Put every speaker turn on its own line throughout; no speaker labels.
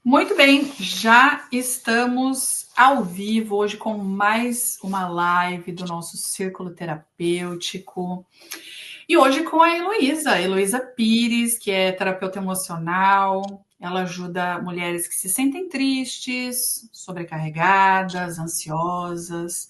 Muito bem, já estamos ao vivo hoje com mais uma live do nosso Círculo Terapêutico. E hoje com a Heloísa Pires, que é terapeuta emocional. Ela ajuda mulheres que se sentem tristes, sobrecarregadas, ansiosas,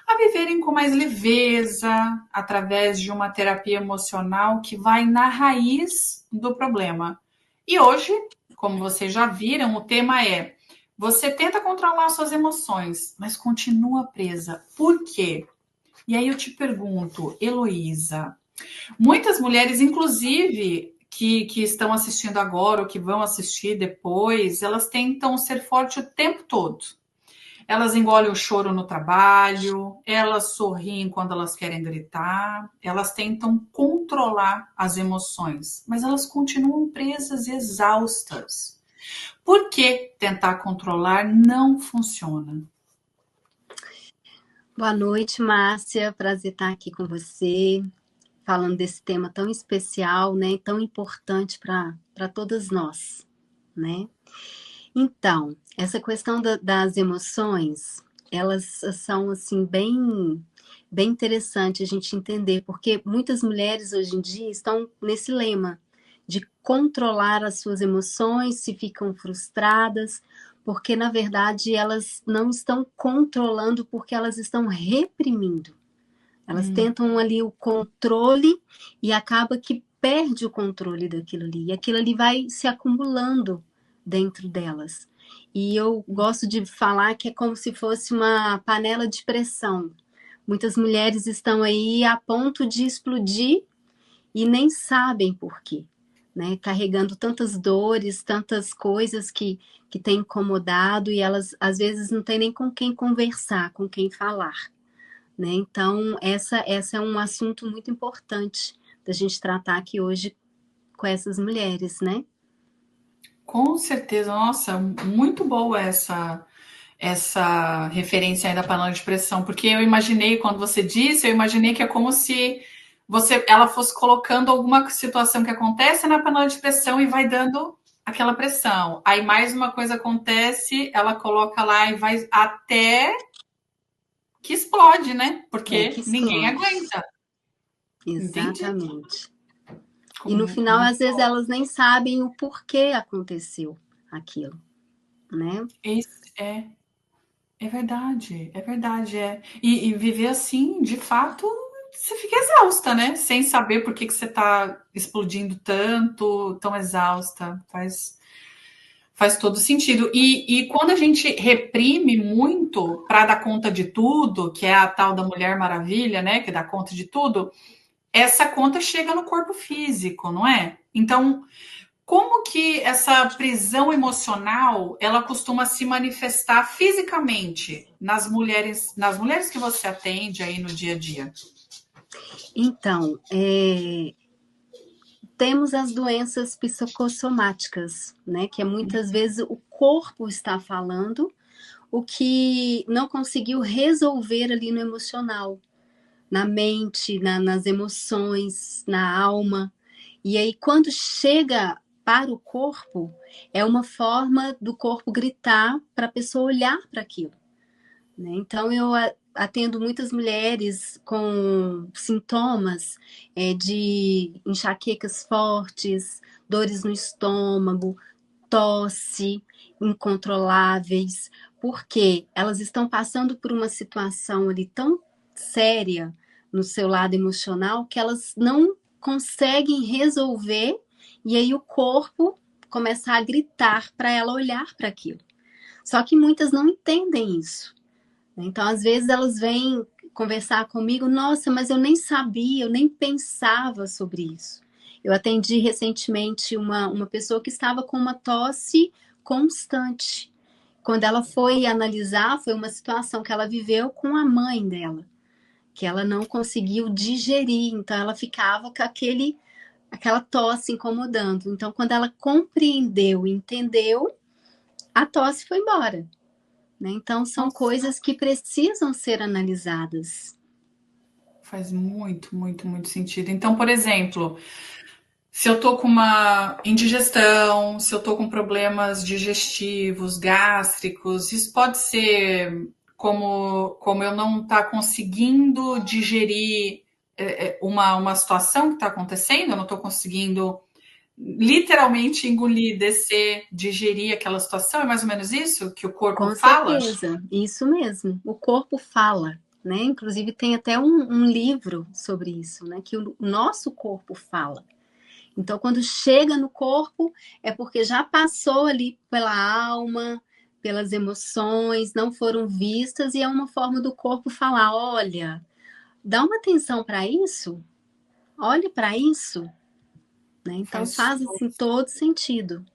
a viverem com mais leveza através de uma terapia emocional que vai na raiz do problema. E hoje, como vocês já viram, o tema é: você tenta controlar suas emoções, mas continua presa. Por quê? E aí eu te pergunto, Heloísa, muitas mulheres, inclusive, que estão assistindo agora ou que vão assistir depois, elas tentam ser fortes o tempo todo. Elas engolem o choro no trabalho, elas sorriem quando elas querem gritar, elas tentam controlar as emoções, mas elas continuam presas e exaustas. Por que tentar controlar não funciona?
Boa noite, Márcia. Prazer estar aqui com você, falando desse tema tão especial, né? Tão importante para todas nós, né? Então, essa questão das emoções, elas são assim bem interessante a gente entender, porque muitas mulheres hoje em dia estão nesse lema de controlar as suas emoções, se ficam frustradas, porque na verdade elas não estão controlando porque elas estão reprimindo. Elas tentam ali o controle e acaba que perde o controle daquilo ali. E aquilo ali vai se acumulando dentro delas. E eu gosto de falar que é como se fosse uma panela de pressão. Muitas mulheres estão aí a ponto de explodir e nem sabem por quê, né? Carregando tantas dores, tantas coisas que têm incomodado e elas às vezes não têm nem com quem conversar, com quem falar, né? Então, essa é um assunto muito importante da gente tratar aqui hoje com essas mulheres, né?
Com certeza, nossa, muito boa essa referência aí da panela de pressão, porque eu imaginei, quando você disse, eu imaginei que é como se ela fosse colocando alguma situação que acontece na panela de pressão e vai dando aquela pressão. Aí mais uma coisa acontece, ela coloca lá e vai até que explode, né?
Que
Porque ninguém
explode.
aguenta. Entendi.
Exatamente. E no final,
Muito
às vezes, elas nem sabem o porquê aconteceu aquilo, né?
é, é verdade, é verdade, é. E viver assim, de fato, você fica exausta, né? Sem saber por que você está explodindo tanto, tão exausta. Faz todo sentido. E quando a gente reprime muito para dar conta de tudo, que é a tal da Mulher Maravilha, né? Que dá conta de tudo, essa conta chega no corpo físico, não é? Então, como que essa prisão emocional ela costuma se manifestar fisicamente nas mulheres que você atende aí no dia a dia?
Então, temos as doenças psicossomáticas, né? Que é muitas vezes o corpo está falando o que não conseguiu resolver ali no emocional, na mente, nas emoções, na alma. E aí, quando chega para o corpo, é uma forma do corpo gritar para a pessoa olhar para aquilo, né? Então, eu atendo muitas mulheres com sintomas de enxaquecas fortes, dores no estômago, tosse, incontroláveis, porque elas estão passando por uma situação ali tão séria no seu lado emocional que elas não conseguem resolver e aí o corpo começa a gritar para ela olhar para aquilo. Só que muitas não entendem isso. Então, às vezes, elas vêm conversar comigo, nossa, mas eu nem sabia, eu nem pensava sobre isso. Eu atendi recentemente uma pessoa que estava com uma tosse constante. Quando ela foi analisar, foi uma situação que ela viveu com a mãe dela, que ela não conseguiu digerir, então ela ficava com aquela tosse incomodando. Então, quando ela compreendeu, entendeu, a tosse foi embora, né? Então, são
Nossa,
coisas que precisam ser analisadas.
faz muito, muito, muito sentido. Então, por exemplo, Se eu tô com uma indigestão, se eu tô com problemas digestivos, gástricos, isso pode ser como eu não tá conseguindo digerir uma situação que está acontecendo, eu não estou conseguindo literalmente engolir, descer, digerir aquela situação, é mais ou menos isso que o corpo
Com
fala?
certeza, isso mesmo. O corpo fala, né? Inclusive tem até um livro sobre isso, né? Que o nosso corpo fala. Então, quando chega no corpo, é porque já passou ali pela alma, pelas emoções, não foram vistas, e é uma forma do corpo falar: olha, dá uma atenção para isso, olhe para isso, né? Então
Faz
faz assim todo sentido.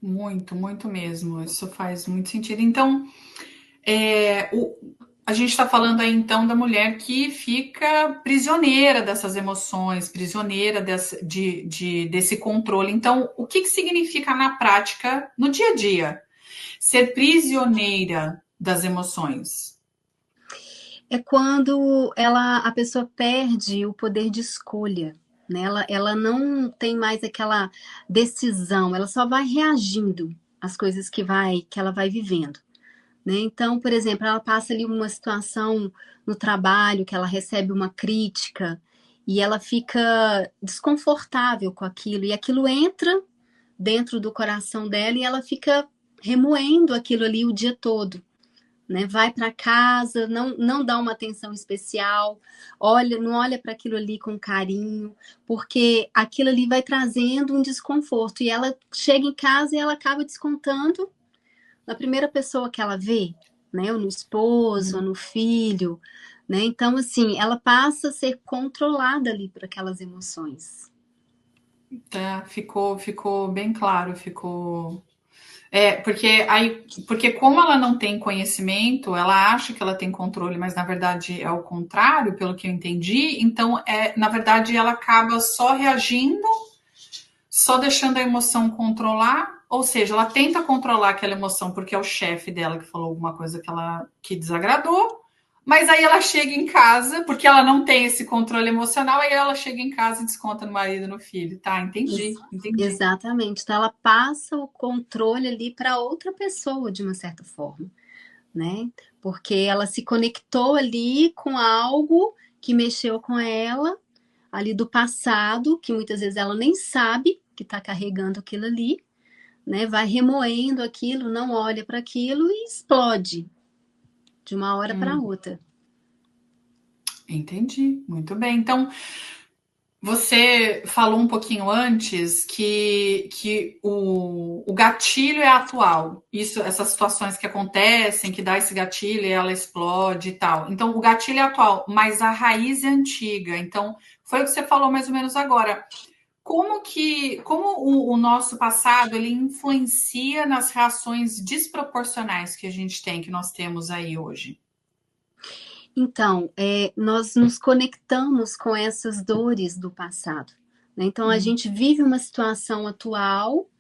muito, muito mesmo. Isso faz muito sentido. Então, a gente está falando aí então da mulher que fica prisioneira dessas emoções, prisioneira desse controle. Então, o que significa na prática, no dia a dia, ser prisioneira das emoções?
É quando a pessoa perde o poder de escolha, né? Ela não tem mais aquela decisão, ela só vai reagindo às coisas que ela vai vivendo. Né? Então, por exemplo, ela passa ali uma situação no trabalho que ela recebe uma crítica e ela fica desconfortável com aquilo, e aquilo entra dentro do coração dela e ela fica remoendo aquilo ali o dia todo. Né? Vai para casa, não dá uma atenção especial, não olha para aquilo ali com carinho, porque aquilo ali vai trazendo um desconforto. E ela chega em casa e ela acaba descontando na primeira pessoa que ela vê, né? Ou no esposo, ou no filho, né? Então, assim, ela passa a ser controlada ali por aquelas emoções.
Tá, ficou bem claro, ficou. Porque como ela não tem conhecimento, ela acha que ela tem controle, mas na verdade é o contrário, pelo que eu entendi. Então, na verdade, ela acaba só reagindo, só deixando a emoção controlar, ou seja, ela tenta controlar aquela emoção porque é o chefe dela que falou alguma coisa que desagradou, mas aí ela chega em casa, porque ela não tem esse controle emocional, aí ela chega em casa e desconta no marido, no filho. Tá, entendi.
Exatamente. Então, ela passa o controle ali para outra pessoa, de uma certa forma, né? Porque ela se conectou ali com algo que mexeu com ela, ali do passado, que muitas vezes ela nem sabe que está carregando aquilo ali, né? Vai remoendo aquilo, não olha para aquilo e explode de uma hora para outra.
Entendi, muito bem. Então, você falou um pouquinho antes que o gatilho é atual. Isso, essas situações que acontecem, que dá esse gatilho e ela explode e tal. Então, o gatilho é atual, mas a raiz é antiga. Então, foi o que você falou mais ou menos agora. Como o nosso passado ele influencia nas reações desproporcionais que a gente tem, que nós temos aí hoje?
Então, nós nos conectamos com essas dores do passado, né? Então, a gente vive uma situação atual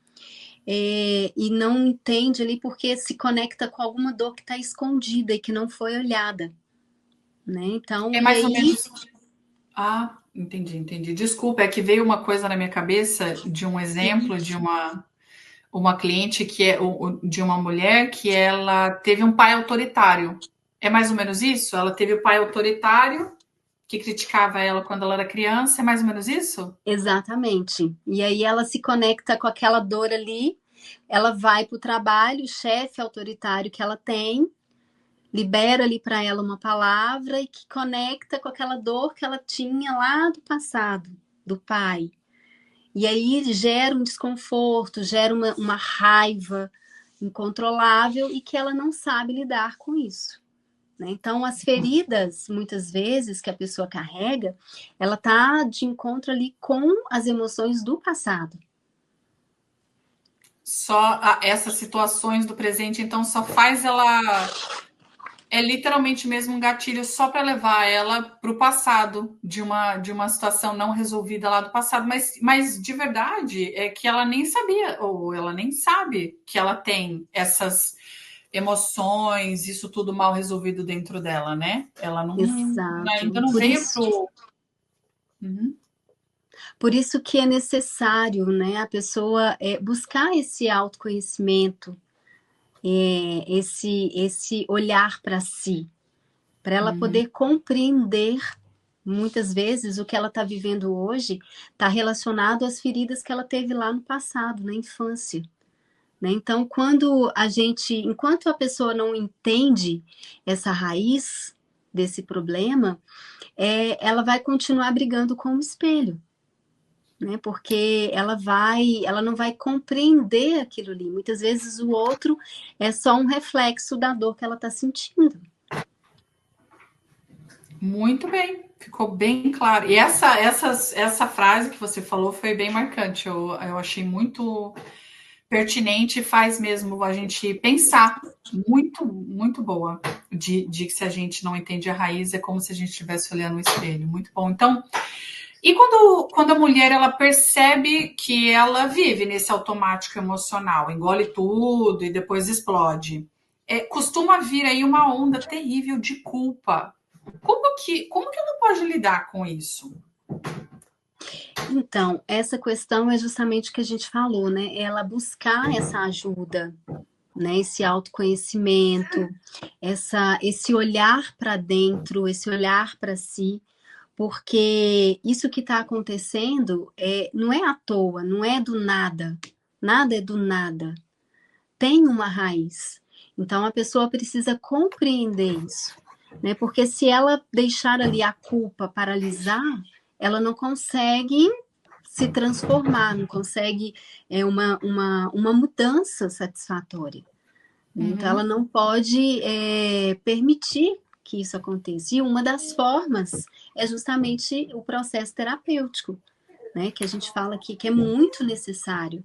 e não entende ali porque se conecta com alguma dor que está escondida e que não foi olhada, né? Então,
É
e
mais ou
aí,
menos. Ah, entendi. Desculpa, é que veio uma coisa na minha cabeça de um exemplo de uma cliente de uma mulher que ela teve um pai autoritário. É mais ou menos isso? Ela teve o pai autoritário que criticava ela quando ela era criança, é mais ou menos isso?
exatamente. E aí ela se conecta com aquela dor ali, ela vai para o trabalho, o chefe autoritário que ela tem, libera ali para ela uma palavra e que conecta com aquela dor que ela tinha lá do passado, do pai. E aí gera um desconforto, gera uma raiva incontrolável e que ela não sabe lidar com isso. Né? Então, as feridas, muitas vezes, que a pessoa carrega, ela tá de encontro ali com as emoções do passado.
Essas situações do presente, então, só faz ela. É literalmente mesmo um gatilho só para levar ela para o passado, de uma situação não resolvida lá do passado. Mas de verdade é que ela nem sabia, ou ela nem sabe que ela tem essas emoções, isso tudo mal resolvido dentro dela, né? Ela não, ainda
Exato.
não veio pro. Uhum.
Por isso que é necessário, né, a pessoa buscar esse autoconhecimento, esse olhar para si, para ela
Uhum.
poder compreender. Muitas vezes o que ela está vivendo hoje está relacionado às feridas que ela teve lá no passado, na infância. Né? Então, enquanto a pessoa não entende essa raiz desse problema, ela vai continuar brigando com o espelho. Né? Porque ela não vai compreender aquilo ali. Muitas vezes o outro é só um reflexo da dor que ela está sentindo.
Muito bem, ficou bem claro. E essa frase que você falou foi bem marcante. Eu achei muito pertinente e faz mesmo a gente pensar. Muito, muito boa. De que se a gente não entende a raiz, é como se a gente estivesse olhando no espelho. Muito bom. Então, e quando a mulher ela percebe que ela vive nesse automático emocional, engole tudo e depois explode, costuma vir aí uma onda terrível de culpa. Como que ela pode lidar com isso?
Então, essa questão é justamente o que a gente falou, né? Ela buscar essa ajuda, né? Esse autoconhecimento, esse olhar para dentro, esse olhar para si, porque isso que está acontecendo não é à toa, não é do nada. Nada é do nada. Tem uma raiz. Então, a pessoa precisa compreender isso, né? Porque se ela deixar ali a culpa paralisar, ela não consegue se transformar, não consegue uma mudança satisfatória. Né? Então, ela
Uhum.
não pode permitir que isso aconteça. E uma das formas é justamente o processo terapêutico, né? Que a gente fala aqui que é muito necessário,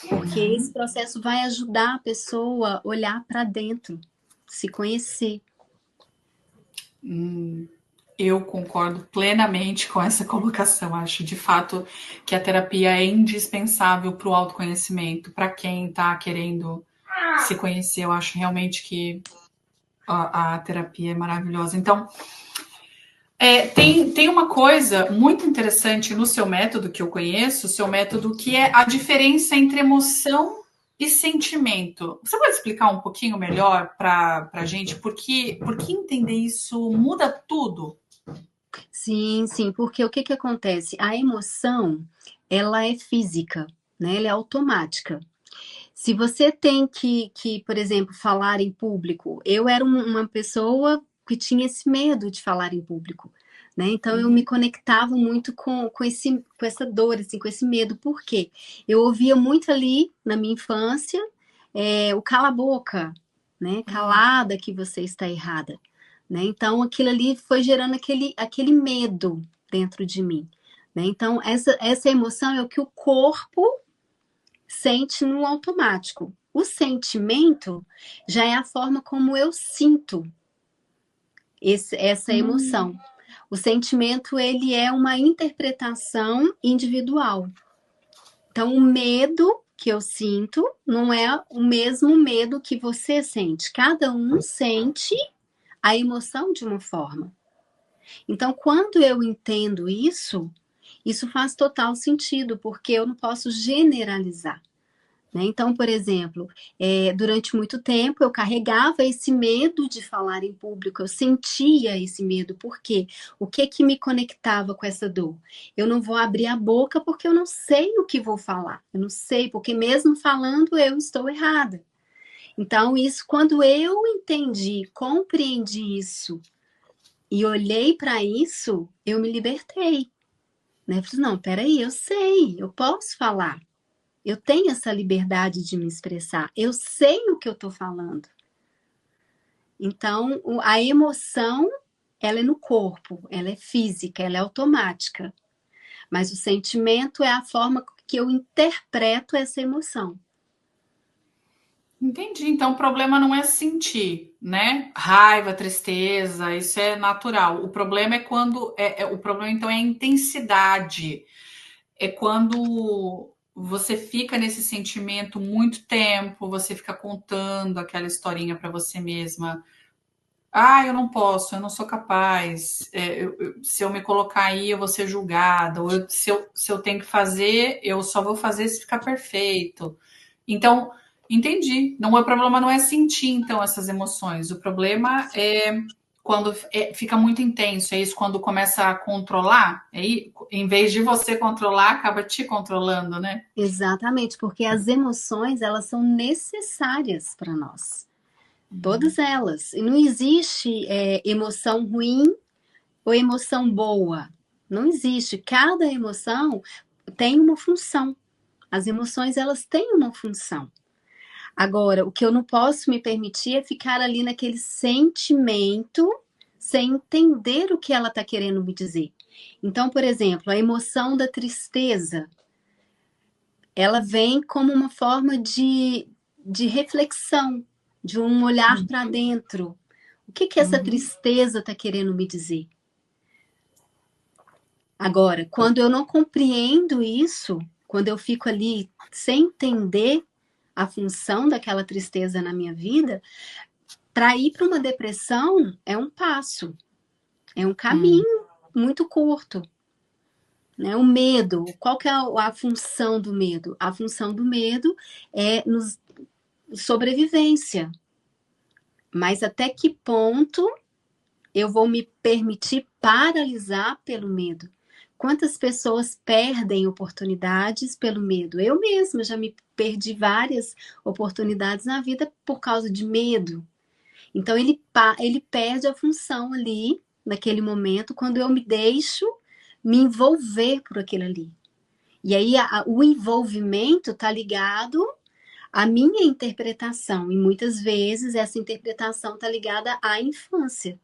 porque esse processo vai ajudar a pessoa a olhar para dentro, se conhecer.
Eu concordo plenamente com essa colocação. Acho de fato que a terapia é indispensável para o autoconhecimento, para quem está querendo se conhecer. Eu acho realmente que a terapia é maravilhosa. Então, tem uma coisa muito interessante no seu método que eu conheço, o seu método, que é a diferença entre emoção e sentimento. Você pode explicar um pouquinho melhor para a gente por que entender isso muda tudo?
Sim, sim, porque o que que acontece? A emoção, ela é física, né? Ela é automática. Se você tem por exemplo, falar em público, eu era uma pessoa que tinha esse medo de falar em público, né? Então eu me
Uhum.
conectava muito com essa dor, assim, com esse medo. Por quê? Eu ouvia muito ali na minha infância o cala a boca, né? Calada que você está errada, né? Então aquilo ali foi gerando aquele medo dentro de mim, né? Então essa emoção é o que o corpo sente no automático. O sentimento já é a forma como eu sinto essa emoção. O sentimento, ele é uma interpretação individual. Então, o medo que eu sinto não é o mesmo medo que você sente. Cada um sente a emoção de uma forma. Então, quando eu entendo isso faz total sentido, porque eu não posso generalizar. Né? Então, por exemplo, durante muito tempo eu carregava esse medo de falar em público, eu sentia esse medo, por quê? O que que me conectava com essa dor? Eu não vou abrir a boca porque eu não sei o que vou falar, eu não sei, porque mesmo falando eu estou errada. Então, isso, quando eu entendi, compreendi isso e olhei para isso, eu me libertei. Né? Eu falei, não, peraí, eu sei, eu posso falar. Eu tenho essa liberdade de me expressar. Eu sei o que eu estou falando. Então, a emoção, ela é no corpo, ela é física, ela é automática. Mas o sentimento é a forma que eu interpreto essa emoção.
Entendi. Então, o problema não é sentir, né? Raiva, tristeza, isso é natural. O problema é quando o problema então é a intensidade. É quando você fica nesse sentimento muito tempo, você fica contando aquela historinha para você mesma Ah, eu não posso, eu não sou capaz. Se eu me colocar aí, eu vou ser julgada. Ou se eu tenho que fazer, eu só vou fazer se ficar perfeito. Então, entendi. Não, o problema não é sentir, então, essas emoções. O problema é quando fica muito intenso. É isso quando começa a controlar. Em vez de você controlar, acaba te controlando, né?
Exatamente, porque as emoções, elas são necessárias para nós. Todas elas. E não existe emoção ruim ou emoção boa. Não existe. Cada emoção tem uma função. As emoções, elas têm uma função. Agora, o que eu não posso me permitir é ficar ali naquele sentimento sem entender o que ela está querendo me dizer. Então, por exemplo, a emoção da tristeza, ela vem como uma forma de reflexão, de um olhar para dentro. O que essa
Uhum.
tristeza está querendo me dizer? Agora, quando eu não compreendo isso, quando eu fico ali sem entender a função daquela tristeza na minha vida, para ir para uma depressão é um passo, é um
Hum.
caminho muito curto. Né? O medo, qual que é a função do medo? A função do medo é nos sobrevivência. Mas até que ponto eu vou me permitir paralisar pelo medo? Quantas pessoas perdem oportunidades pelo medo? Eu mesma já me perdi várias oportunidades na vida por causa de medo. Então ele perde a função ali, naquele momento, quando eu me deixo me envolver por aquilo ali. E aí o envolvimento está ligado à minha interpretação. E muitas vezes essa interpretação está ligada à infância.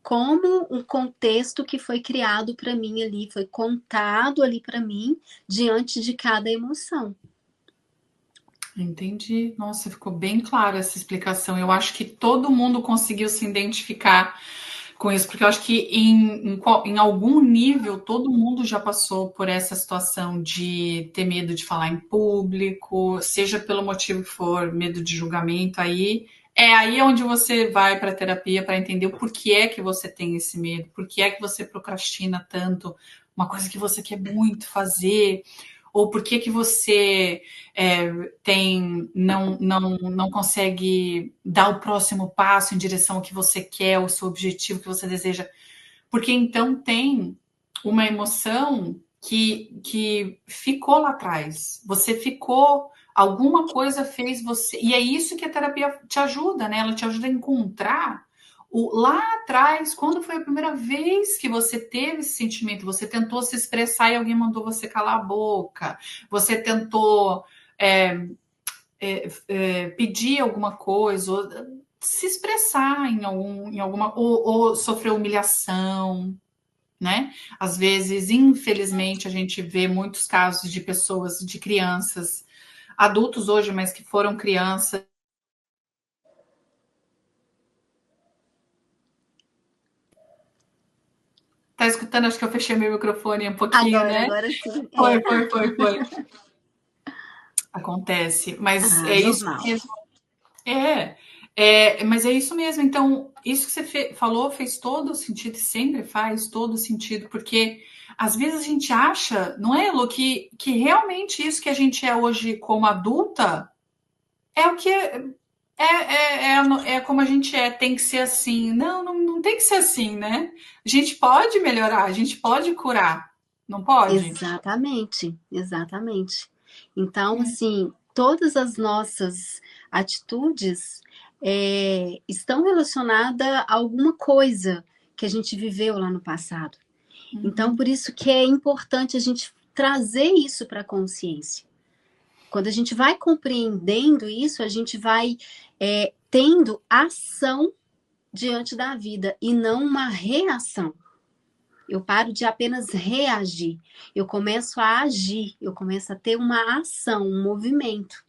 Como um contexto que foi criado para mim ali, foi contado ali para mim diante de cada emoção.
Entendi. Nossa, ficou bem clara essa explicação. Eu acho que todo mundo conseguiu se identificar com isso, porque eu acho que em algum nível todo mundo já passou por essa situação de ter medo de falar em público, seja pelo motivo que for, medo de julgamento. Aí onde você vai para a terapia para entender o porquê é que você tem esse medo, por que é que você procrastina tanto, uma coisa que você quer muito fazer, ou por que que você não consegue dar o próximo passo em direção ao que você quer, o seu objetivo que você deseja, porque então tem uma emoção que ficou lá atrás. Você ficou, alguma coisa fez você. E é isso que a terapia te ajuda, né? Ela te ajuda a encontrar lá atrás, quando foi a primeira vez que você teve esse sentimento, você tentou se expressar e alguém mandou você calar a boca, você tentou pedir alguma coisa, ou se expressar em alguma, ou sofrer humilhação, né? Às vezes, infelizmente, a gente vê muitos casos de pessoas, de crianças, adultos hoje, mas que foram crianças. Tá escutando? Acho que eu fechei meu microfone um pouquinho,
Agora,
né?
agora sim.
Foi. Acontece, mas
Ah,
é isso
normal.
mesmo. Mas é isso mesmo. Então, isso que você falou fez todo o sentido e sempre faz todo o sentido, porque às vezes a gente acha, não é, Lu, que realmente isso que a gente é hoje como adulta é o que é como a gente é, tem que ser assim. Não tem que ser assim, né? A gente pode melhorar, a gente pode curar, não pode?
Exatamente, exatamente. Então, assim, todas as nossas atitudes estão relacionadas a alguma coisa que a gente viveu lá no passado. Então,
Uhum.
por isso que é importante a gente trazer isso para a consciência. Quando a gente vai compreendendo isso, a gente vai tendo ação diante da vida e não uma reação. Eu paro de apenas reagir. Eu começo a agir, eu começo a ter uma ação, um movimento.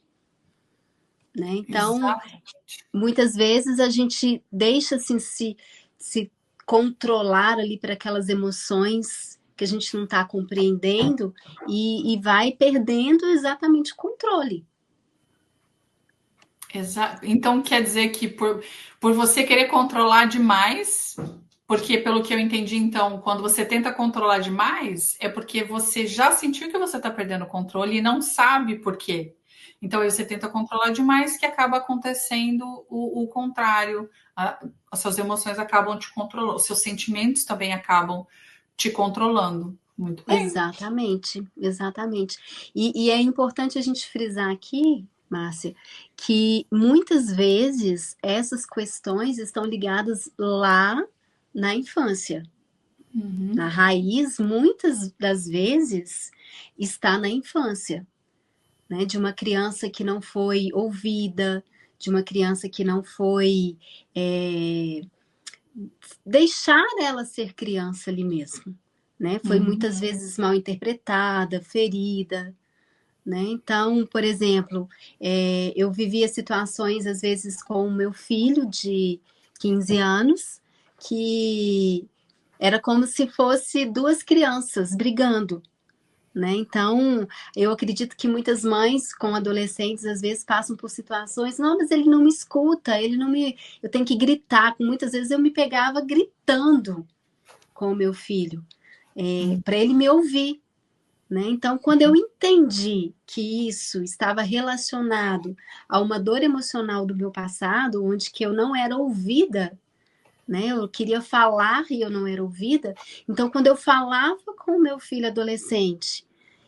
Né? Então,
Exatamente.
muitas vezes a gente deixa assim, se controlar ali para aquelas emoções que a gente não está compreendendo e vai perdendo exatamente o controle.
Então quer dizer que por você querer controlar demais, porque pelo que eu entendi, então, quando você tenta controlar demais, é porque você já sentiu que você está perdendo o controle e não sabe por quê. Então aí você tenta controlar demais, que acaba acontecendo o contrário. As suas emoções acabam te controlando, os seus sentimentos também acabam te controlando. Muito bem.
Exatamente, exatamente. E é importante a gente frisar aqui, Márcia, que muitas vezes essas questões estão ligadas lá na infância. Na
Uhum.
raiz, muitas das vezes, está na infância, né? De uma criança que não foi ouvida, de uma criança que não foi deixar ela ser criança ali mesmo, né? Foi
Uhum.
muitas vezes mal interpretada, ferida, né? Então, por exemplo, eu vivia situações às vezes com o meu filho de 15 anos que era como se fosse duas crianças brigando, né? Então, eu acredito que muitas mães com adolescentes às vezes passam por situações, não, mas ele não me escuta, ele não me, eu tenho que gritar. Muitas vezes eu me pegava gritando com o meu filho, para ele me ouvir, né? Então, quando eu entendi que isso estava relacionado a uma dor emocional do meu passado, onde que eu não era ouvida, né? Eu queria falar e eu não era ouvida. Então, quando eu falava com o meu filho adolescente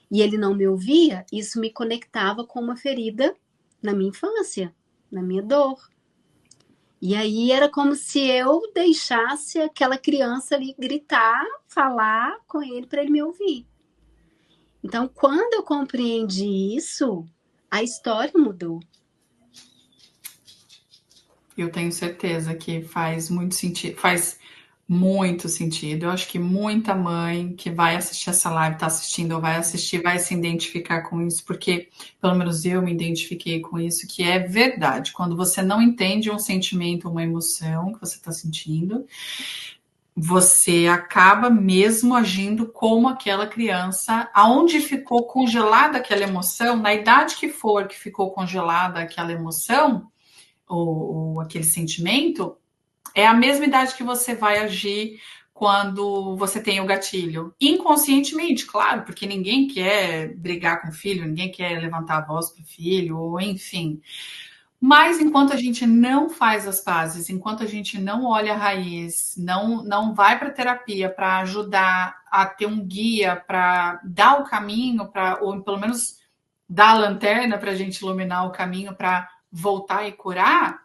e ele não me ouvia, isso me conectava com uma ferida na minha infância, na minha dor. E aí era como se eu deixasse aquela criança ali gritar, falar com ele para ele me ouvir. Então, quando eu compreendi isso, a história mudou.
Eu tenho certeza que faz muito sentido, faz muito sentido. Eu acho que muita mãe que vai assistir essa live, está assistindo ou vai assistir, vai se identificar com isso, porque pelo menos eu me identifiquei com isso, que é verdade. Quando você não entende um sentimento, uma emoção que você está sentindo, você acaba mesmo agindo como aquela criança, aonde ficou congelada aquela emoção, na idade que for que ficou congelada aquela emoção, ou aquele sentimento, é a mesma idade que você vai agir quando você tem o gatilho. Inconscientemente, claro, porque ninguém quer brigar com o filho, ninguém quer levantar a voz para o filho, ou enfim. Mas enquanto a gente não faz as pazes, enquanto a gente não olha a raiz, não vai para terapia para ajudar a ter um guia, para dar o caminho, ou pelo menos dar a lanterna para a gente iluminar o caminho para voltar e curar,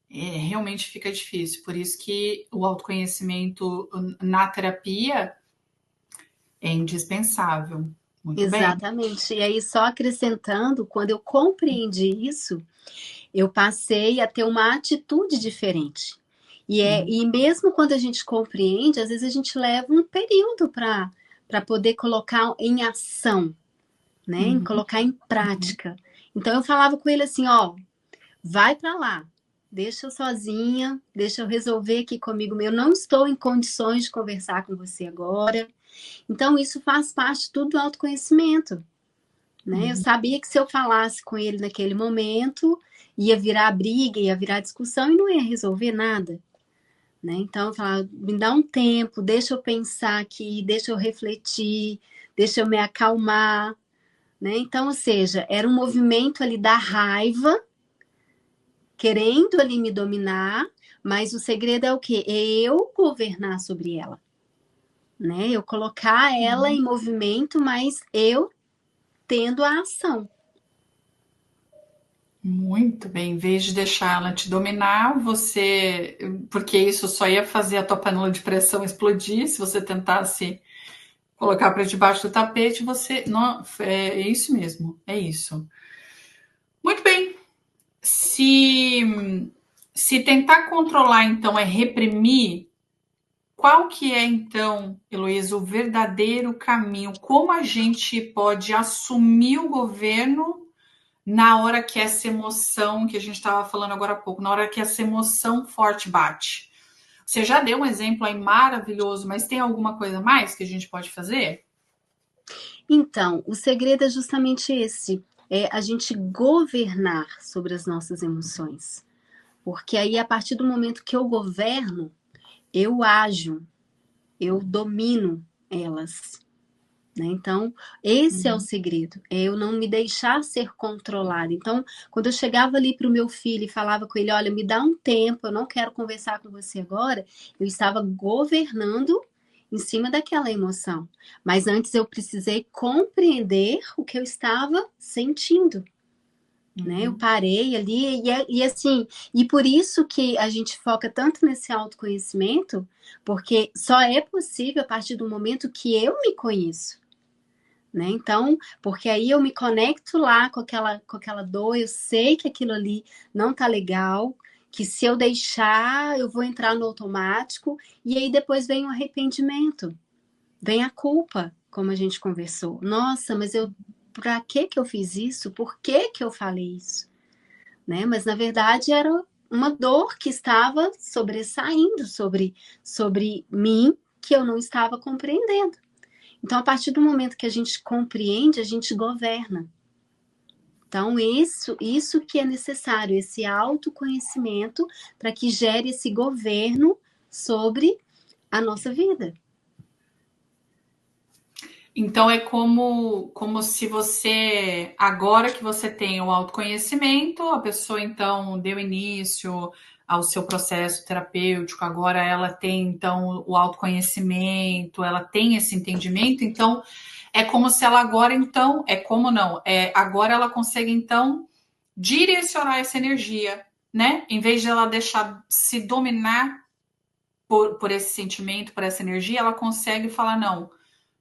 realmente fica difícil. Por isso que o autoconhecimento na terapia é indispensável. Muito bem.
Exatamente. E aí, só acrescentando, quando eu compreendi isso, eu passei a ter uma atitude diferente. E mesmo quando a gente compreende, às vezes a gente leva um período para poder colocar em ação, né? Em
Uhum.
colocar em prática. Então eu falava com ele assim, ó, vai para lá, deixa eu sozinha, deixa eu resolver aqui comigo. Eu não estou em condições de conversar com você agora. Então isso faz parte tudo do autoconhecimento, né? Eu
Uhum.
sabia que se eu falasse com ele naquele momento, ia virar briga, ia virar discussão e não ia resolver nada, né? Então eu falava, me dá um tempo, deixa eu pensar aqui, deixa eu refletir, deixa eu me acalmar, né? Então, ou seja, era um movimento ali da raiva, querendo ali me dominar, mas o segredo é o quê? É eu governar sobre ela, né? Eu colocar ela em movimento, mas eu tendo a ação.
Muito bem, em vez de deixar ela te dominar, você. Porque isso só ia fazer a tua panela de pressão explodir se você tentasse colocar para debaixo do tapete, você. Não, é isso mesmo, é isso. Muito bem. Se tentar controlar, então, é reprimir, qual que é, então, Heloísa, o verdadeiro caminho? Como a gente pode assumir o governo na hora que essa emoção que a gente estava falando agora há pouco, na hora que essa emoção forte bate? Você já deu um exemplo aí maravilhoso, mas tem alguma coisa mais que a gente pode fazer?
Então, o segredo é justamente esse. é a gente governar sobre as nossas emoções. Porque aí, a partir do momento que eu governo, eu ajo, eu domino elas. Né? Então, esse é o
Uhum.
segredo, é eu não me deixar ser controlada. Então, quando eu chegava ali para o meu filho e falava com ele, olha, me dá um tempo, eu não quero conversar com você agora, eu estava governando em cima daquela emoção. Mas antes eu precisei compreender o que eu estava sentindo. Né? Eu
Uhum.
parei ali e assim, e por isso que a gente foca tanto nesse autoconhecimento, porque só é possível a partir do momento que eu me conheço. Né? Então, porque aí eu me conecto lá com aquela dor, eu sei que aquilo ali não tá legal, que se eu deixar, eu vou entrar no automático, e aí depois vem o arrependimento, vem a culpa, como a gente conversou. Nossa, mas eu, pra que eu fiz isso? Por que eu falei isso? Né? Mas na verdade era uma dor que estava sobressaindo sobre mim, que eu não estava compreendendo. Então, a partir do momento que a gente compreende, a gente governa. Então, isso que é necessário, esse autoconhecimento para que gere esse governo sobre a nossa vida.
Então é como se você, agora que você tem o autoconhecimento, a pessoa então deu início ao seu processo terapêutico, agora ela tem então o autoconhecimento, ela tem esse entendimento, então é como se ela agora então, é como não, agora ela consegue então direcionar essa energia, né? Em vez de ela deixar se dominar por esse sentimento, por essa energia, ela consegue falar não.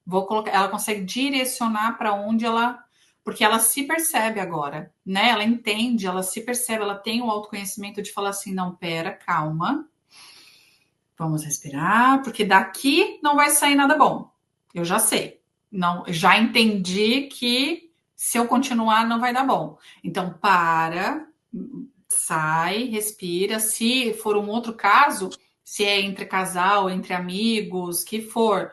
Vou colocar, ela consegue direcionar para onde ela, porque ela se percebe agora, né? Ela entende, ela se percebe, ela tem o autoconhecimento de falar assim, não, pera, calma, vamos respirar, porque daqui não vai sair nada bom. Eu já sei, não, já entendi que se eu continuar não vai dar bom. Então para, sai, respira. Se for um outro caso, se é entre casal, entre amigos, que for,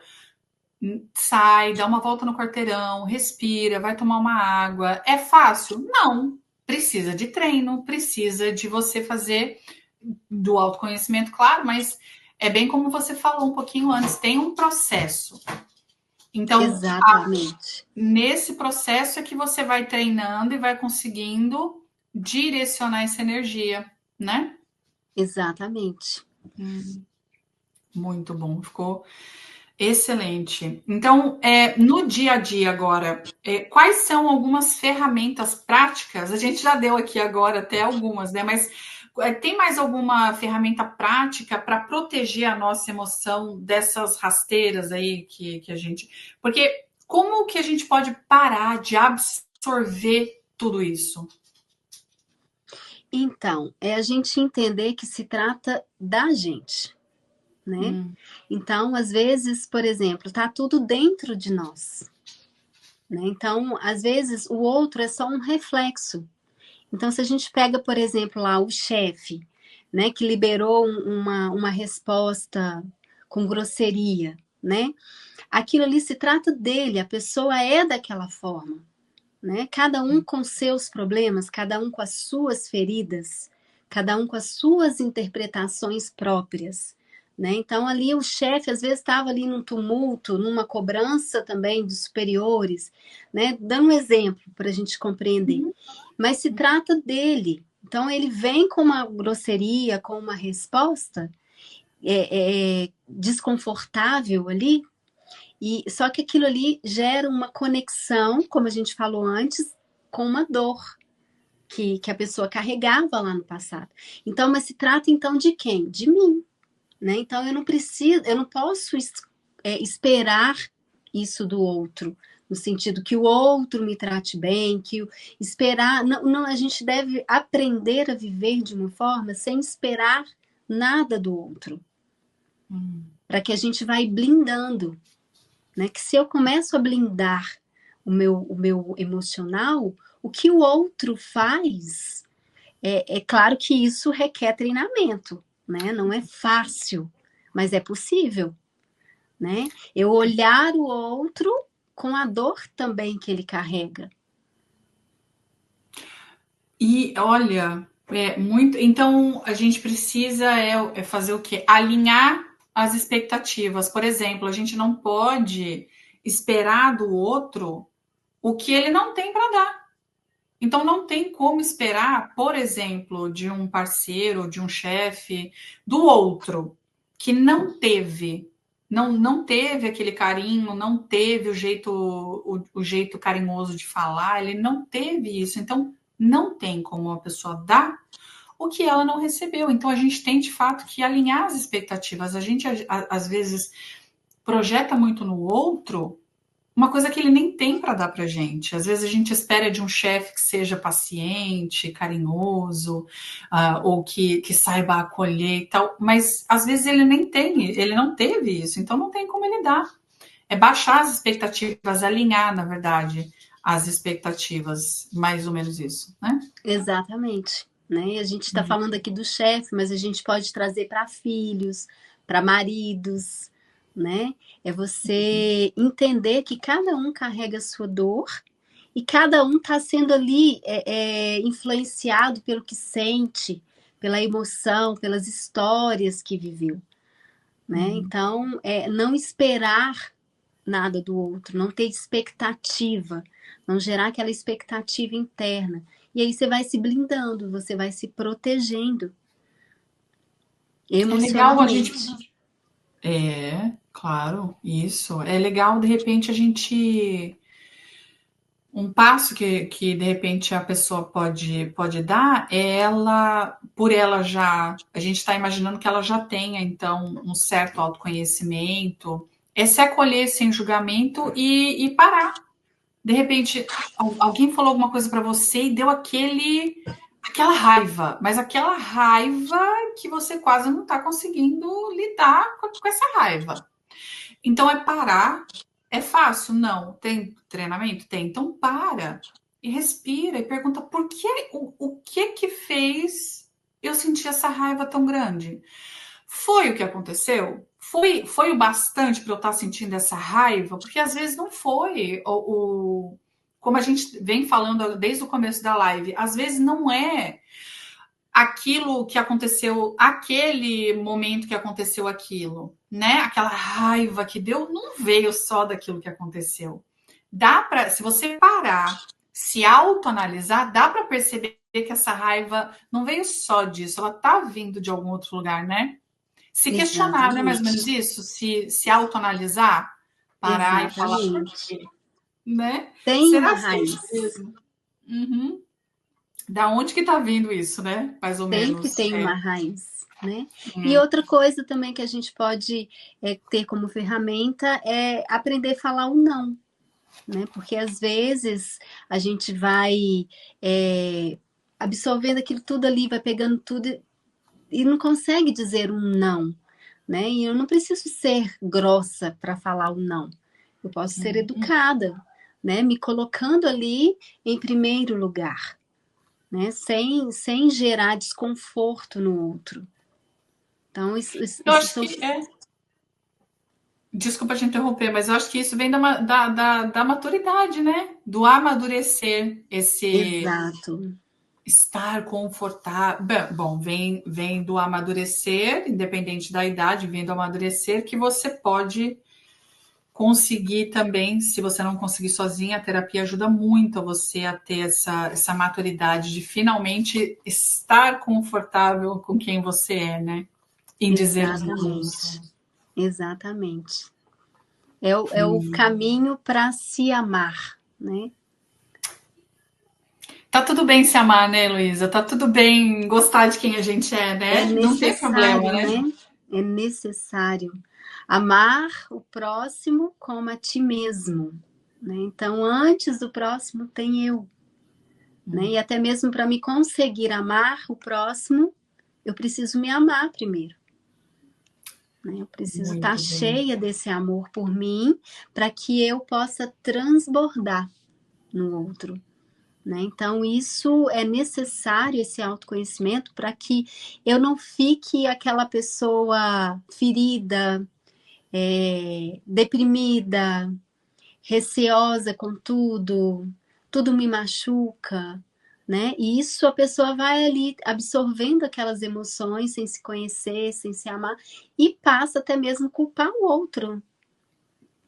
sai, dá uma volta no quarteirão, respira, vai tomar uma água. É fácil? Não. Precisa de treino, precisa de você fazer do autoconhecimento, claro, mas é bem como você falou um pouquinho antes, tem um processo. Então,
Exatamente.
nesse processo é que você vai treinando e vai conseguindo direcionar essa energia, né?
Exatamente.
Muito bom, ficou excelente. Então, no dia a dia agora, quais são algumas ferramentas práticas? A gente já deu aqui agora até algumas, né? Mas tem mais alguma ferramenta prática para proteger a nossa emoção dessas rasteiras aí que a gente. Porque como que a gente pode parar de absorver tudo isso?
Então, é a gente entender que se trata da gente, né? Então, às vezes, por exemplo, tá tudo dentro de nós, né? Então, às vezes, o outro é só um reflexo. Então, se a gente pega, por exemplo, lá o chefe, né, que liberou uma resposta com grosseria, né? Aquilo ali se trata dele, a pessoa é daquela forma, né? Cada um com seus problemas, cada um com as suas feridas, cada um com as suas interpretações próprias. Né? Então, ali o chefe às vezes estava ali num tumulto, numa cobrança também dos superiores, né? Dando um exemplo para a gente compreender. Mas se trata dele. Então, ele vem com uma grosseria, com uma resposta desconfortável ali, e só que aquilo ali gera uma conexão, como a gente falou antes, com uma dor que a pessoa carregava lá no passado. Então, mas se trata então de quem? De mim, né? Então eu não preciso, eu não posso esperar isso do outro, no sentido que o outro me trate bem, esperar, não, não, a gente deve aprender a viver de uma forma sem esperar nada do outro, para que a gente vai blindando, né? Que se eu começo a blindar o meu emocional, o que o outro faz, é claro que isso requer treinamento, né? Não é fácil, mas é possível, né? Eu olhar o outro com a dor também que ele carrega.
E olha, é muito. Então a gente precisa fazer o quê? Alinhar as expectativas. Por exemplo, a gente não pode esperar do outro o que ele não tem para dar. Então não tem como esperar, por exemplo, de um parceiro, de um chefe, do outro que não teve aquele carinho, não teve o jeito carinhoso de falar, ele não teve isso. Então não tem como a pessoa dar o que ela não recebeu. Então a gente tem de fato que alinhar as expectativas. A gente às vezes projeta muito no outro uma coisa que ele nem tem para dar para gente. Às vezes a gente espera de um chefe que seja paciente, carinhoso, ou que saiba acolher e tal, mas às vezes ele nem tem, ele não teve isso, então não tem como ele dar. É baixar as expectativas, alinhar, na verdade, as expectativas, mais ou menos isso, né?
Exatamente. Né? A gente está falando aqui do chefe, mas a gente pode trazer para filhos, para maridos, né? É você entender que cada um carrega a sua dor e cada um está sendo ali influenciado pelo que sente, pela emoção, pelas histórias que viveu, né? Então, não esperar nada do outro, não ter expectativa, não gerar aquela expectativa interna. E aí você vai se blindando, você vai se protegendo
É legal a gente.
emocionalmente.
Claro, isso. É legal, de repente, a gente. Um passo que de repente a pessoa pode dar é ela, por ela já, a gente está imaginando que ela já tenha então um certo autoconhecimento, é se acolher sem julgamento e parar. De repente, alguém falou alguma coisa para você e deu aquela raiva, mas aquela raiva que você quase não está conseguindo lidar com essa raiva. Então é parar. É fácil? Não. Tem treinamento? Tem. Então para e respira e pergunta por que o que fez eu sentir essa raiva tão grande? Foi o que aconteceu? Foi o bastante para eu estar sentindo essa raiva? Porque às vezes não foi. Como a gente vem falando desde o começo da live, às vezes não é aquilo que aconteceu, aquele momento que aconteceu aquilo, né? Aquela raiva que deu, não veio só daquilo que aconteceu. Dá para, se você parar, se autoanalisar, dá para perceber que essa raiva não veio só disso, ela tá vindo de algum outro lugar, né? Se questionar, não é mais ou menos
Exatamente.
isso? Se autoanalisar, parar e falar por
Exatamente.
quê, né?
Tem uma
Será se é isso
raiz.
mesmo? Uhum. Da onde que tá vindo isso, né? Mais ou
Sempre
menos.
tem uma raiz, né? E
É.
outra coisa também que a gente pode ter como ferramenta é aprender a falar o não, né? Porque às vezes a gente vai absorvendo aquilo tudo ali, vai pegando tudo e não consegue dizer um não, né? E eu não preciso ser grossa para falar o não. Eu posso ser educada, né? Me colocando ali em primeiro lugar, né? Sem gerar desconforto no outro. Então,
Eu
isso
acho
são.
que desculpa te interromper, mas eu acho que isso vem da maturidade, né? Do amadurecer, esse
Exato,
estar confortável. Bom, vem do amadurecer, independente da idade, vem do amadurecer que você pode conseguir também, se você não conseguir sozinha, a terapia ajuda muito a você a ter essa maturidade de finalmente estar confortável com quem você é, né? Em dizer os
exatamente, exatamente. É o caminho para se amar, né?
tá tudo bem se amar, né, Luísa? Tá tudo bem gostar de quem a gente é,
É
né? Não tem problema,
necessário,
né?
né? É necessário amar o próximo como a ti mesmo, né? Então, antes do próximo tem eu, né? E até mesmo para me conseguir amar o próximo, eu preciso me amar primeiro. Né? Eu preciso estar
Muito bem.
cheia desse amor por mim para que eu possa transbordar no outro. Né? Então, isso é necessário, esse autoconhecimento, para que eu não fique aquela pessoa ferida, deprimida, receosa com tudo me machuca. né? E isso a pessoa vai ali absorvendo aquelas emoções sem se conhecer, sem se amar, e passa até mesmo a culpar o outro,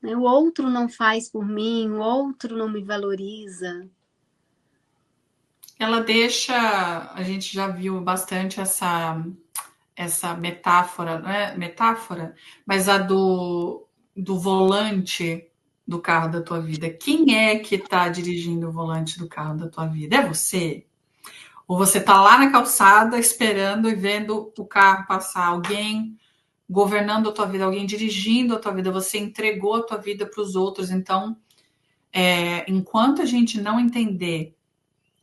né? O outro não faz por mim, o outro não me valoriza.
Ela deixa, a gente já viu bastante essa metáfora, não é metáfora, mas a do volante do carro da tua vida. Quem é que está dirigindo o volante do carro da tua vida? É você? Ou você está lá na calçada esperando e vendo o carro passar? Alguém governando a tua vida, alguém dirigindo a tua vida, você entregou a tua vida para os outros. Então, enquanto a gente não entender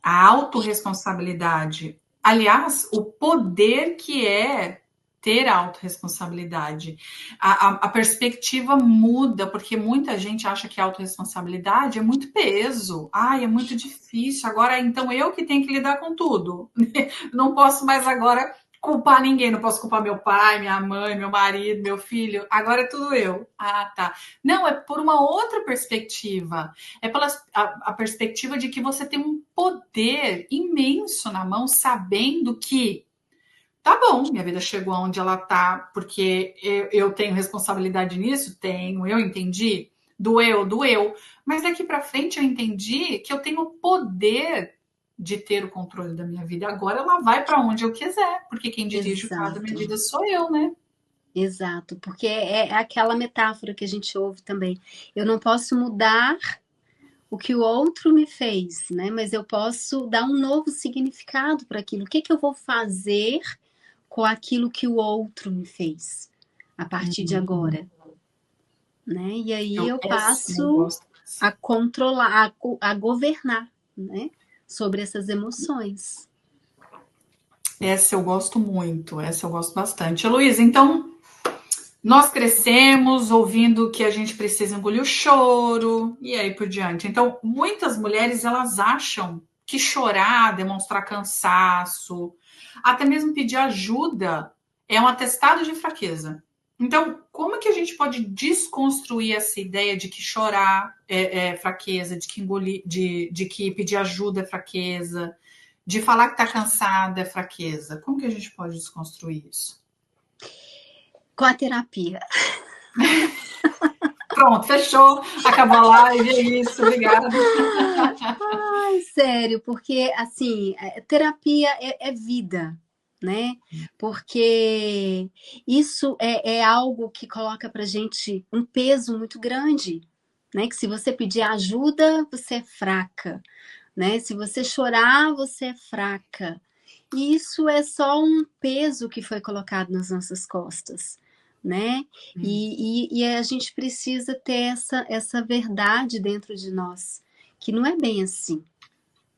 a autorresponsabilidade, aliás, o poder que é ter autorresponsabilidade, a perspectiva muda, porque muita gente acha que a autorresponsabilidade é muito peso, ai, é muito difícil, agora então eu que tenho que lidar com tudo, não posso mais agora culpar ninguém, não posso culpar meu pai, minha mãe, meu marido, meu filho, agora é tudo eu. Ah, tá. Não, é por uma outra perspectiva. É pela a perspectiva de que você tem um poder imenso na mão, sabendo que tá bom, minha vida chegou onde ela tá, porque eu tenho responsabilidade nisso? Tenho, eu entendi. Doeu, doeu. Mas daqui para frente eu entendi que eu tenho o poder de ter o controle da minha vida. Agora ela vai para onde eu quiser, porque quem dirige o carro da minha
Exato,
vida sou eu, né?
exato, porque é aquela metáfora que a gente ouve também. Eu não posso mudar o que o outro me fez, né? Mas eu posso dar um novo significado para aquilo. O que que eu vou fazer com aquilo que o outro me fez a partir de agora, né? E aí eu
Eu
passo
gosto.
a controlar, a governar, né? Sobre essas emoções.
Essa eu gosto muito, essa eu gosto bastante. Luísa, então nós crescemos ouvindo que a gente precisa engolir o choro e aí por diante. Então, muitas mulheres elas acham que chorar, demonstrar cansaço, até mesmo pedir ajuda é um atestado de fraqueza. Então, como é que a gente pode desconstruir essa ideia de que chorar é fraqueza, de que engolir, de que pedir ajuda é fraqueza, de falar que está cansada é fraqueza? Como que a gente pode desconstruir isso?
Com a terapia.
Pronto, fechou. Acabou a live, é isso, obrigada.
Ai, sério, porque assim, terapia é vida, né? Porque isso é algo que coloca pra gente um peso muito grande, né? Que se você pedir ajuda, você é fraca, né? Se você chorar, você é fraca. E isso é só um peso que foi colocado nas nossas costas, né? E a gente precisa ter essa verdade dentro de nós, que não é bem assim,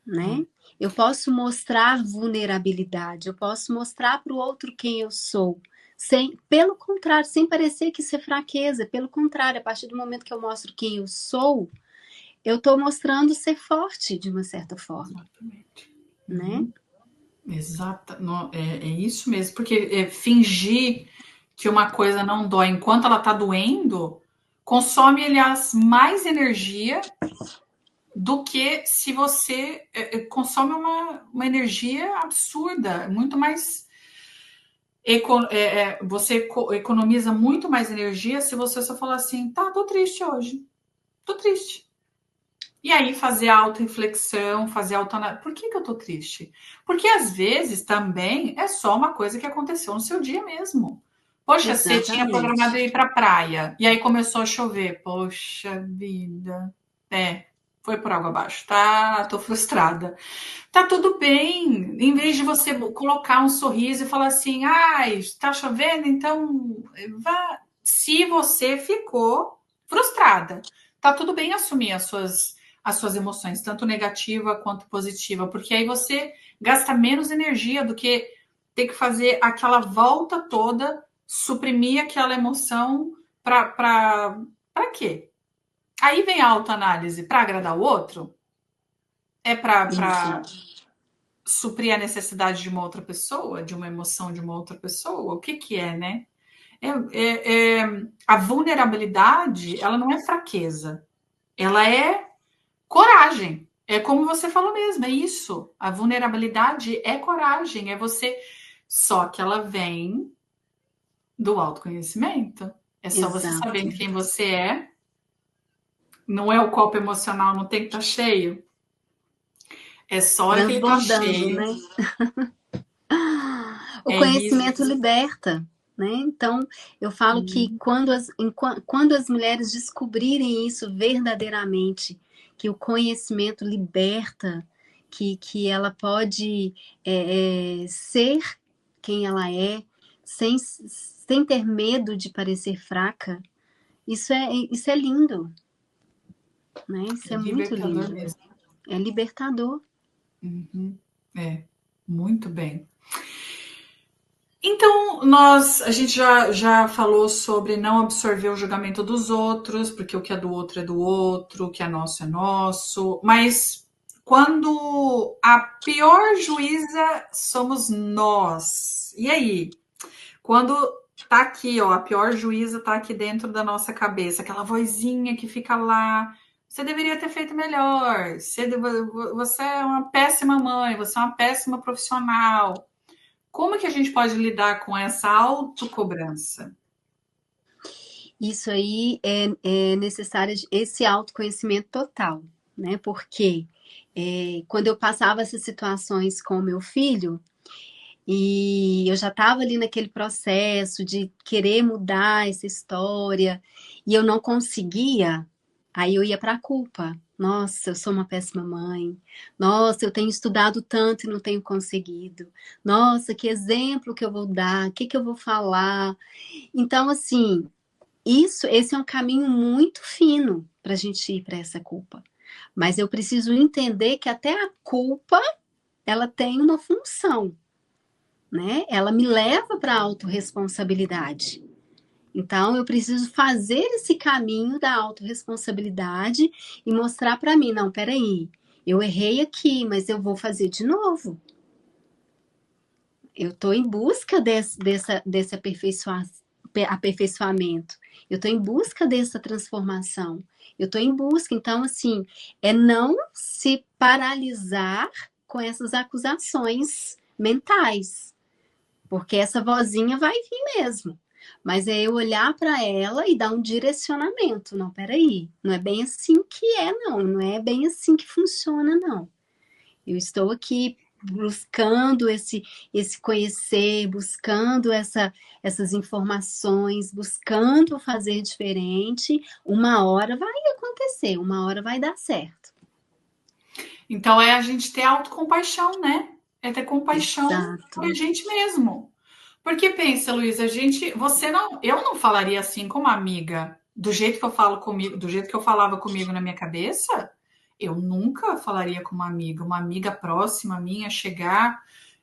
né? Eu posso mostrar vulnerabilidade, eu posso mostrar para o outro quem eu sou, pelo contrário, sem parecer que isso é fraqueza, pelo contrário, a partir do momento que eu mostro quem eu sou, eu estou mostrando ser forte de uma certa forma,
Exatamente.
né?
Exata, é isso mesmo, porque fingir que uma coisa não dói enquanto ela está doendo consome, aliás, mais energia do que se você consome uma energia absurda, muito mais. Você economiza muito mais energia se você só falar assim, tá, tô triste hoje, tô triste. E aí fazer auto-reflexão, fazer auto-análise. Por que eu tô triste? Porque às vezes também é só uma coisa que aconteceu no seu dia mesmo. Poxa, você tinha programado
Exatamente.
ir para praia e aí começou a chover. Poxa vida. Foi por água abaixo. Tá, tô frustrada. Tá tudo bem. Em vez de você colocar um sorriso e falar assim, ai, tá chovendo, então vá. Se você ficou frustrada, tá tudo bem assumir as suas emoções, tanto negativa quanto positiva, porque aí você gasta menos energia do que ter que fazer aquela volta toda, suprimir aquela emoção para quê? Aí vem a autoanálise para agradar o outro? É para
Exato.
suprir a necessidade de uma outra pessoa, de uma emoção de uma outra pessoa? O que que é, né? A vulnerabilidade, ela não é fraqueza, ela é coragem. É como você falou mesmo, é isso. A vulnerabilidade é coragem, é você. Só que ela vem do autoconhecimento. É só você
Exato.
sabendo quem você é. Não é o copo emocional, não tem que estar cheio. É só a hora que ele está
Transbordando,
cheio.
né? O
É
conhecimento
isso.
liberta, né? Então, eu falo que quando as mulheres descobrirem isso verdadeiramente, que o conhecimento liberta, que ela pode ser quem ela é, sem ter medo de parecer fraca, isso é lindo, né? Isso
É
é muito
libertador
lindo.
mesmo.
É libertador.
Uhum. É, muito bem. Então, a gente já falou sobre não absorver o julgamento dos outros, porque o que é do outro, o que é nosso. Mas quando a pior juíza somos nós, e aí? Quando tá aqui, ó, a pior juíza tá aqui dentro da nossa cabeça, aquela vozinha que fica lá. Você deveria ter feito melhor. Você é uma péssima mãe, você é uma péssima profissional. Como que a gente pode lidar com essa autocobrança?
Isso aí é necessário esse autoconhecimento total, né? Porque quando eu passava essas situações com o meu filho, e eu já estava ali naquele processo de querer mudar essa história, e eu não conseguia, aí eu ia para a culpa. Nossa, eu sou uma péssima mãe. Nossa, eu tenho estudado tanto e não tenho conseguido. Nossa, que exemplo que eu vou dar? O que que eu vou falar? Então, assim, esse é um caminho muito fino para a gente ir para essa culpa. Mas eu preciso entender que até a culpa ela tem uma função, né? Ela me leva para a autorresponsabilidade. Então, eu preciso fazer esse caminho da autorresponsabilidade e mostrar para mim, não, peraí, eu errei aqui, mas eu vou fazer de novo. Eu estou em busca desse aperfeiçoamento. Eu estou em busca dessa transformação. Eu estou em busca. Então, assim, é não se paralisar com essas acusações mentais, porque essa vozinha vai vir mesmo. Mas é eu olhar para ela e dar um direcionamento. Não, peraí, não é bem assim que é, não. Não é bem assim que funciona, não. Eu estou aqui buscando esse conhecer, buscando essas informações, buscando fazer diferente. Uma hora vai acontecer, uma hora vai dar certo.
Então é a gente ter autocompaixão, né? É ter compaixão por a
Exato.
gente mesmo. Porque pensa, Luísa, eu não falaria assim como amiga, do jeito que eu falo comigo, do jeito que eu falava comigo na minha cabeça, eu nunca falaria com uma amiga próxima minha chegar,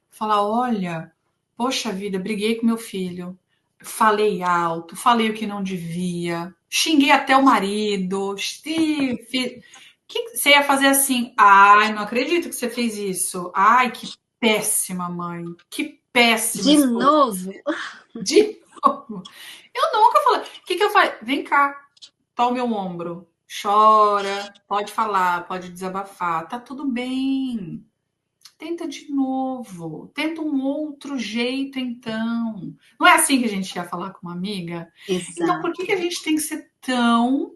falar, olha, poxa vida, briguei com meu filho, falei alto, falei o que não devia, xinguei até o marido, que você ia fazer assim? Ai, não acredito que você fez isso. Ai, que péssima mãe, que péssima
De
esposa.
novo,
De novo. Eu nunca falei. O que que eu falei? Vem cá, toma o meu ombro. Chora, pode falar, pode desabafar. Tá tudo bem. Tenta de novo. Tenta um outro jeito, então. Não é assim que a gente ia falar com uma amiga? Então, por que que a
exato.
gente tem que ser tão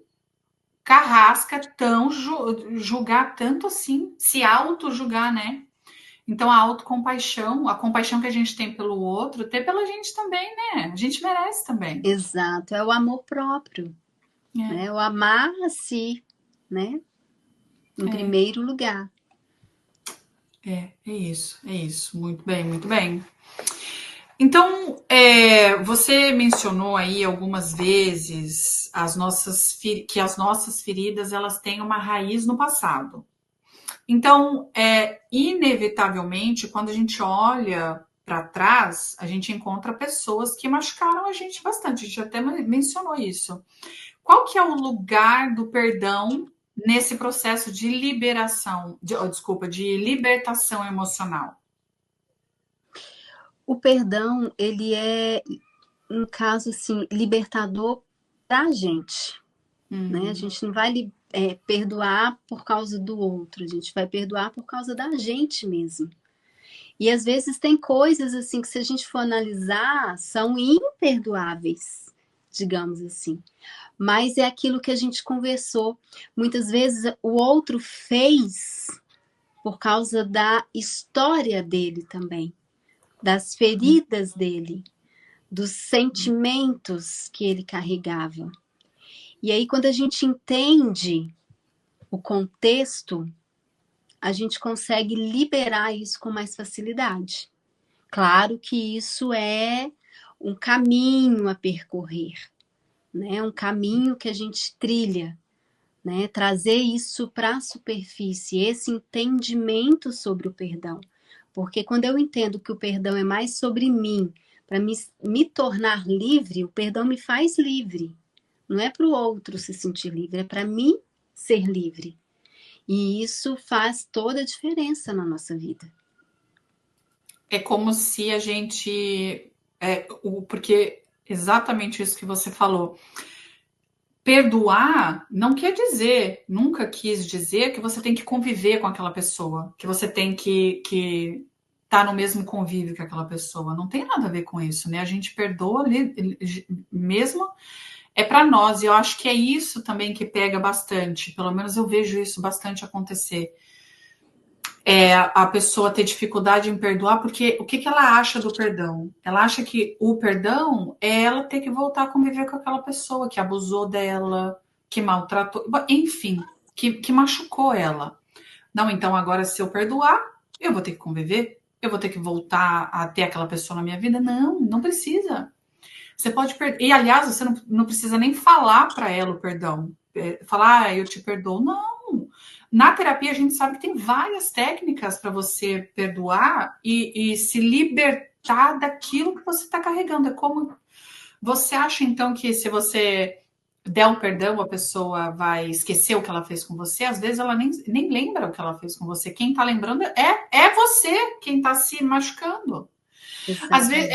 carrasca, tão julgar tanto assim, se auto-julgar, né? Então, a compaixão que a gente tem pelo outro, ter pela gente também, né? A gente merece também.
Exato, é o amor próprio, né? O amar a si, né? Em
É,
primeiro lugar.
é isso, é isso. Muito bem, muito bem. Então, você mencionou aí algumas vezes que as nossas feridas elas têm uma raiz no passado. Então, inevitavelmente, quando a gente olha para trás, a gente encontra pessoas que machucaram a gente bastante. A gente até mencionou isso. Qual que é o lugar do perdão nesse processo de liberação, desculpa, de libertação emocional?
O perdão, ele é, um caso assim, libertador para a gente, né? A gente não vai perdoar por causa do outro, a gente vai perdoar por causa da gente mesmo. E às vezes tem coisas assim que, se a gente for analisar, são imperdoáveis, digamos assim. Mas é aquilo que a gente conversou. Muitas vezes o outro fez por causa da história dele também, das feridas dele, dos sentimentos que ele carregava. E aí, quando a gente entende o contexto, a gente consegue liberar isso com mais facilidade. Claro que isso é um caminho a percorrer, né? Um caminho que a gente trilha, né? Trazer isso para a superfície, esse entendimento sobre o perdão. Porque quando eu entendo que o perdão é mais sobre mim, para me tornar livre, o perdão me faz livre. Não é para o outro se sentir livre, é para mim ser livre. E isso faz toda a diferença na nossa vida.
É como se a gente. Porque exatamente isso que você falou. Perdoar não quer dizer, nunca quis dizer que você tem que conviver com aquela pessoa, que você tem que estar no mesmo convívio que aquela pessoa. Não tem nada a ver com isso, né? A gente perdoa ali, mesmo é para nós, e eu acho que é isso também que pega bastante, pelo menos eu vejo isso bastante acontecer. A pessoa ter dificuldade em perdoar, porque o que ela acha do perdão? Ela acha que o perdão é ela ter que voltar a conviver com aquela pessoa que abusou dela, que maltratou, enfim, que machucou ela. Não, então agora se eu perdoar, eu vou ter que conviver? Eu vou ter que voltar a ter aquela pessoa na minha vida? Não, não precisa. Você pode perder. E, aliás, você não precisa nem falar para ela o perdão. Falar, eu te perdoo. Não. Na terapia, a gente sabe que tem várias técnicas para você perdoar e se libertar daquilo que você está carregando. É como você acha, então, que se você der um perdão, a pessoa vai esquecer o que ela fez com você? Às vezes ela nem lembra o que ela fez com você. Quem está lembrando é você quem está se machucando. Às vezes,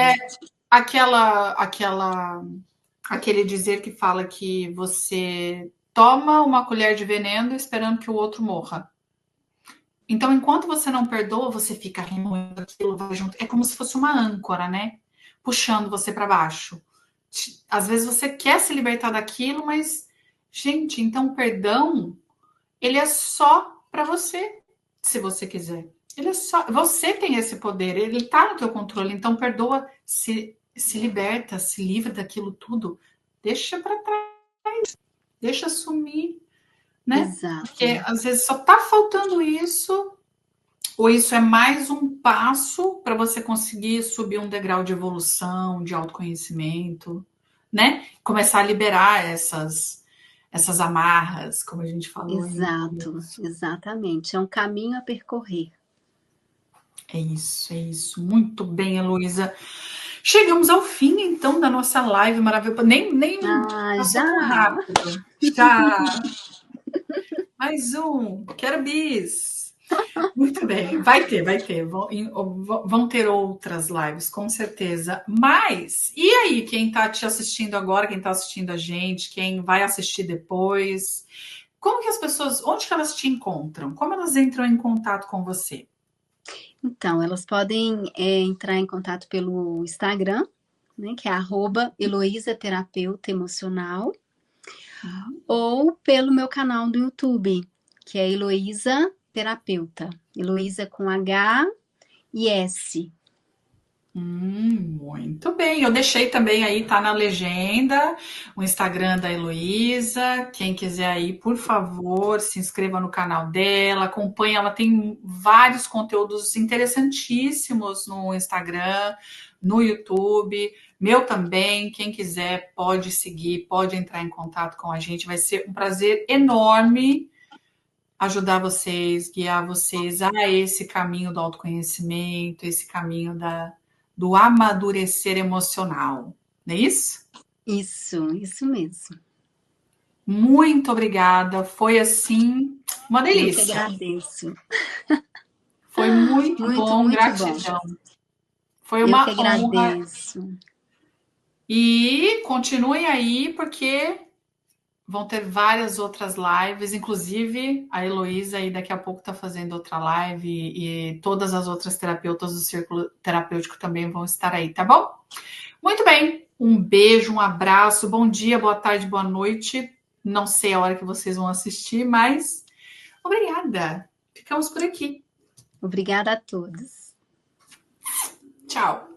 aquele dizer que fala que você toma uma colher de veneno esperando que o outro morra. Então, enquanto você não perdoa, você fica remoendo aquilo, vai junto. É como se fosse uma âncora, né? Puxando você para baixo. Às vezes você quer se libertar daquilo, mas, gente, então o perdão, ele é só para você, se você quiser. Ele é só, você tem esse poder, ele está no teu controle. Então, perdoa, se liberta, se livra daquilo tudo, deixa para trás, deixa sumir, né?
Exato.
Porque às vezes só tá faltando isso, ou isso é mais um passo para você conseguir subir um degrau de evolução, de autoconhecimento, né? Começar a liberar essas amarras, como a gente falou.
Exato, exatamente. É um caminho a percorrer.
É isso. Muito bem, Heloísa. Chegamos ao fim, então, da nossa live maravilhosa. Nem passou tão
Já!
rápido. Já! Mais um. Quero bis. Muito bem. Vai ter. Vão ter outras lives, com certeza. Mas, e aí, quem está te assistindo agora, quem está assistindo a gente, quem vai assistir depois? Como que as pessoas, onde que elas te encontram? Como elas entram em contato com você?
Então, elas podem entrar em contato pelo Instagram, né, que é @HeloísaTerapeuta-Emocional, ou pelo meu canal do YouTube, que é Heloísa Terapeuta. Heloísa com H e S.
Muito bem. Eu deixei também aí, tá na legenda, o Instagram da Heloísa. Quem quiser aí, por favor, se inscreva no canal dela, acompanhe. Ela tem vários conteúdos interessantíssimos no Instagram, no YouTube. Meu também. Quem quiser pode seguir, pode entrar em contato com a gente. Vai ser um prazer enorme ajudar vocês, guiar vocês a esse caminho do autoconhecimento, esse caminho do amadurecer emocional, não é isso?
Isso mesmo.
Muito obrigada, foi assim uma
Eu que
delícia.
agradeço.
Foi muito
Muito,
bom,
muito bom.
gratidão. Foi
Eu que
uma honra.
agradeço.
E continuem aí, porque vão ter várias outras lives, inclusive a Heloísa aí daqui a pouco está fazendo outra live e todas as outras terapeutas do Círculo Terapêutico também vão estar aí, tá bom? Muito bem, um beijo, um abraço, bom dia, boa tarde, boa noite. Não sei a hora que vocês vão assistir, mas obrigada. Ficamos por aqui.
Obrigada a todos.
Tchau.